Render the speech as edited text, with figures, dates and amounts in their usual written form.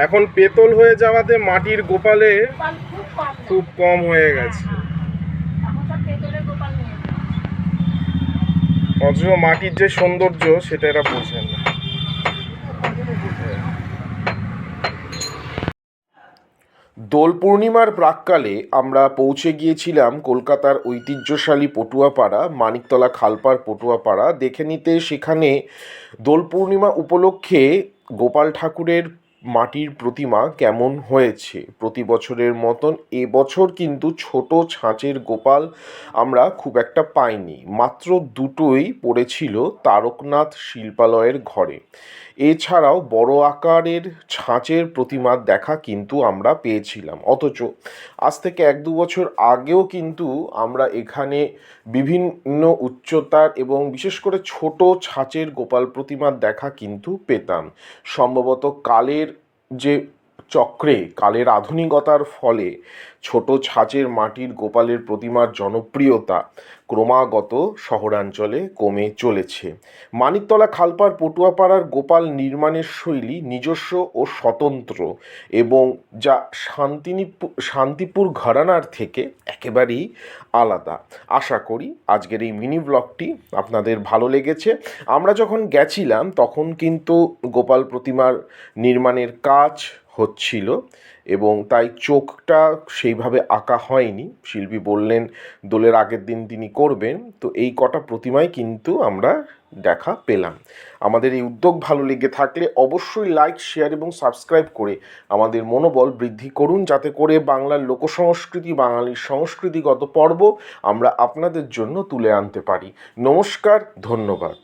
এখন পেতল হয়ে যাওয়াতে মাটির গোপালে খুব কম হয়ে গেছে। অথচ মাটির যে সৌন্দর্য সেটা এরা বোঝেন না। দোল পূর্ণিমার প্রাক্কালে আমরা পৌঁছে গিয়েছিলাম কলকাতার ঐতিহ্যশালী পটুয়াপাড়া, মানিকতলা খালপাড় পটুয়াপাড়া দেখে নিতে। সেখানে দোল পূর্ণিমা উপলক্ষে গোপাল ঠাকুরের মাটির প্রতিমা কেমন হয়েছে। প্রতি বছরের মতন এবছর কিন্তু ছোট ছাঁচের গোপাল আমরা খুব একটা পাইনি, মাত্র দুটোই পড়েছিল তারকনাথ শিল্পালয়ের ঘরে। এছাড়াও বড় আকারের ছাঁচের প্রতিমার দেখা কিন্তু আমরা পেয়েছিলাম। অথচ আজ থেকে 1-2 বছর আগেও কিন্তু আমরা এখানে বিভিন্ন উচ্চতার এবং বিশেষ করে ছোট ছাঁচের গোপাল প্রতিমার দেখা কিন্তু পেতাম। সম্ভবত কালের যে চক্রে, কালের আধুনিকতার ফলে ছোট ছাঁচের মাটির গোপালের প্রতিমার জনপ্রিয়তা ক্রমাগত শহরাঞ্চলে কমে চলেছে। মানিকতলা খালপাড় পটুয়াপাড়ার গোপাল নির্মাণের শৈলী নিজস্ব ও স্বতন্ত্র এবং যা শান্তিপুর ঘরানার থেকে একেবারেই আলাদা। আশা করি আজকের এই মিনি ব্লগটি আপনাদের ভালো লেগেছে। আমরা যখন গেছিলাম তখন কিন্তু গোপাল প্রতিমার নির্মাণের কাজ হচ্ছিল এবং তাই চোখটা সেইভাবে আঁকা হয়নি। শিল্পী বললেন দোলের আগের দিন তিনি করবেন, তো এই কটা প্রতিমাই কিন্তু আমরা দেখা পেলাম। আমাদের এই উদ্যোগ ভালো লেগে থাকলে অবশ্যই লাইক, শেয়ার এবং সাবস্ক্রাইব করে আমাদের মনোবল বৃদ্ধি করুন, যাতে করে বাংলার লোকসংস্কৃতি, বাঙালির সংস্কৃতিগত পর্ব আমরা আপনাদের জন্য তুলে আনতে পারি। নমস্কার, ধন্যবাদ।